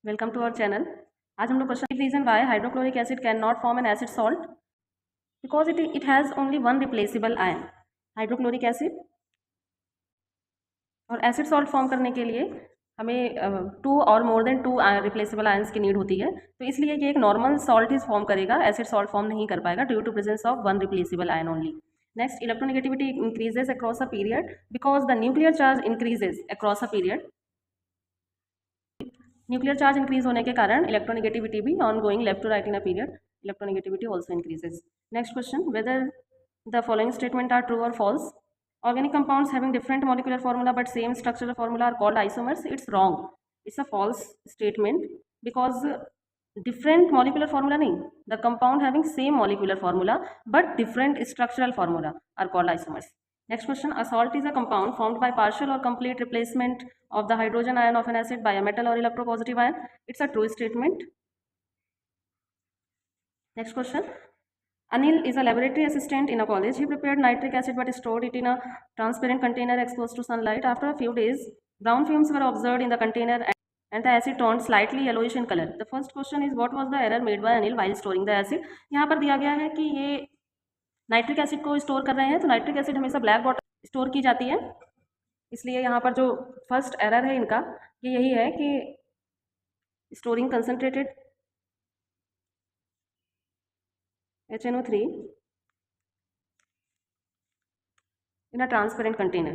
Welcome to our channel. आज हम लोग question reason why hydrochloric acid can not form an acid salt because it has only one replaceable ion. Hydrochloric acid और acid salt form करने के लिए हमें two और more than two replaceable ions की नीड होती है, तो इसलिए ये एक नॉर्मल सॉल्ट ही फॉर्म करेगा, एसिड सॉल्ट फॉर्म नहीं कर पाएगा due to presence of one replaceable ion only. Next, electronegativity increases across a period because the nuclear charge increases across a period. Nuclear charge increase होने के कारण electronegativity भी on going left to right in a period electronegativity also increases. Next question, whether the following statement are true और false. Organic compounds having different molecular formula but same structural formula are called isomers. It's wrong. It's a false statement because different molecular formula nahi. The compound having same molecular formula but different structural formula are called isomers. Next question, a salt is a compound formed by partial or complete replacement of the hydrogen ion of an acid by a metal or electropositive ion. It's a true statement. Next question, Anil is a laboratory assistant in a college. He prepared nitric acid but stored it in a transparent container exposed to sunlight. After a few days, brown fumes were observed in the container and the acid turned slightly yellowish in color. The first question is, what was the error made by Anil while storing the acid? यहाँ पर दिया गया है कि ये nitric acid को store कर रहे हैं, तो नाइट्रिक एसिड हमेशा ब्लैक बॉटल स्टोर की जाती है, इसलिए यहाँ पर जो फर्स्ट एरर है इनका ये यही है कि storing concentrated HNO3 in a transparent container.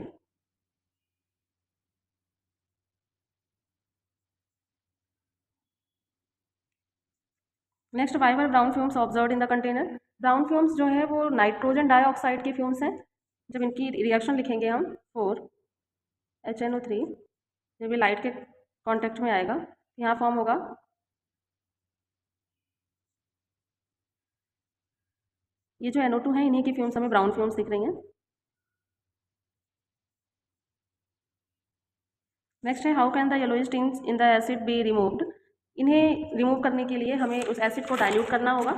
Next, why were brown fumes observe in the container. Brown fumes जो है वो नाइट्रोजन डाइऑक्साइड के फ्यूम्स हैं। जब इनकी रिएक्शन लिखेंगे हम 4HNO3, जब ये लाइट के कांटेक्ट में आएगा यहाँ फॉर्म होगा ये जो NO2 है, इन्हीं की फ्यूम्स हमें ब्राउन फ्यूम्स दिख रही हैं। नेक्स्ट है, how can the yellowish tints in the acid be removed. इन्हें रिमूव करने के लिए हमें उस एसिड को डाइल्यूट करना होगा,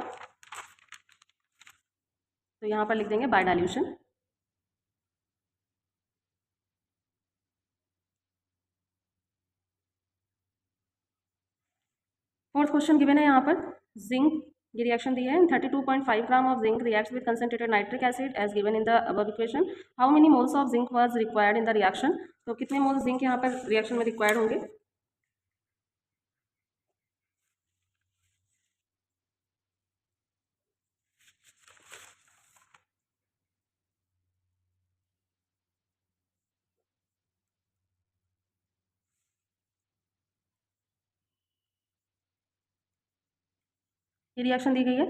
तो यहाँ पर लिख देंगे by dilution. Fourth question given है यहाँ पर, जिंक ये रिएक्शन दी है, 32.5 gram of zinc reacts with concentrated nitric acid as given in the above equation. How many moles of zinc was required in the reaction. तो कितने moles zinc यहाँ पर रिएक्शन में रिक्वायर्ड होंगे। ये रिएक्शन दी गई है,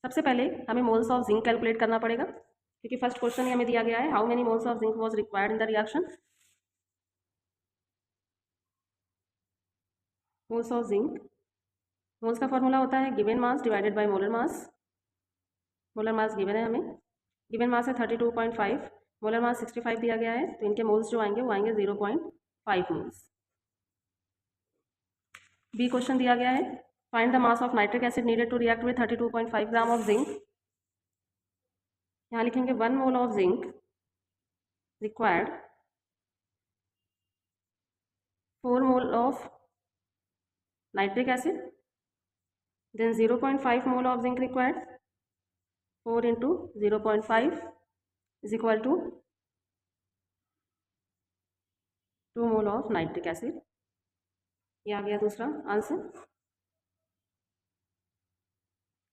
सबसे पहले हमें मोल्स ऑफ जिंक कैलकुलेट करना पड़ेगा, क्योंकि फर्स्ट क्वेश्चन ही हमें दिया गया है, how many moles of zinc was required in the reaction. Moles of zinc, moles का फॉर्मूला होता है given mass divided by molar mass. Molar mass given है हमें, गिवन मास है 32.5, मोलर मास 65 दिया गया है, तो इनके मोल्स जो आएंगे वो आएंगे 0.5 मोल्स। बी क्वेश्चन दिया गया है, find the mass of nitric acid needed to react with 32.5 gram of zinc. यहाँ लिखेंगे 1 mole of zinc required 4 mole of nitric acid, then 0.5 mole of zinc required, 4 into 0.5 is equal to 2 mole of nitric acid। ये आ गया दूसरा answer,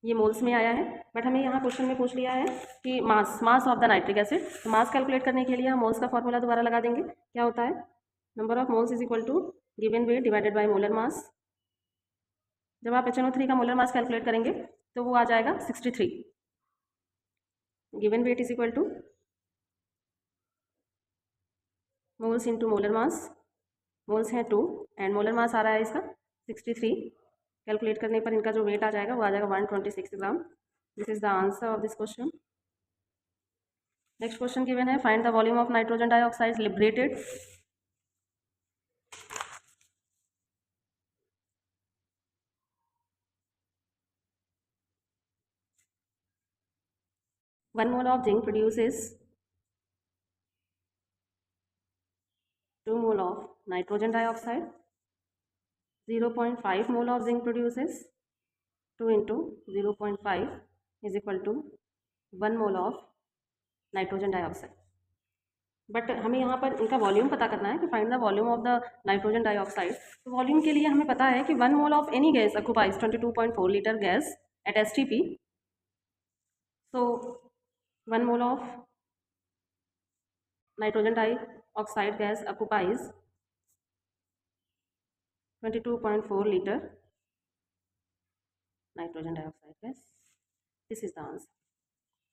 ये moles में आया है, but हमें यहाँ क्वेश्चन में पूछ लिया है कि mass of the nitric acid. तो मास कैलकुलेट करने के लिए हम मोल्स का फॉर्मूला दोबारा लगा देंगे। क्या होता है, number of moles is equal to given weight divided by molar mass. जब आप HNO3 का मोलर मास कैलकुलेट करेंगे तो वो आ जाएगा 63। Given weight is equal two moles into molar mass, moles हैं 2 एंड मोलर मास आ रहा है इसका 63। कैलकुलेट करने पर इनका जो वेट आ जाएगा वो आ जाएगा 126 gram. This is the answer of this question. Next question given है, find the volume of nitrogen dioxide liberated. One mole of zinc produces 2 mole of nitrogen dioxide. 0.5 mole of zinc produces 2 into 0.5 is equal to 1 mole of nitrogen dioxide. But हमें यहाँ पर इनका volume पता करना है कि find the volume of the nitrogen dioxide. तो volume के लिए हमें पता है कि 1 mole of any gas occupies 22.4 litre gas at STP। So 1 mole of nitrogen dioxide gas occupies 22.4 litre nitrogen dioxide gas. This is the answer.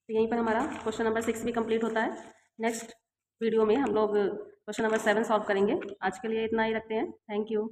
तो यहीं पर हमारा क्वेश्चन नंबर 6 भी कंप्लीट होता है। नेक्स्ट वीडियो में हम लोग क्वेश्चन नंबर 7 सॉल्व करेंगे। आज के लिए इतना ही रखते हैं। Thank you.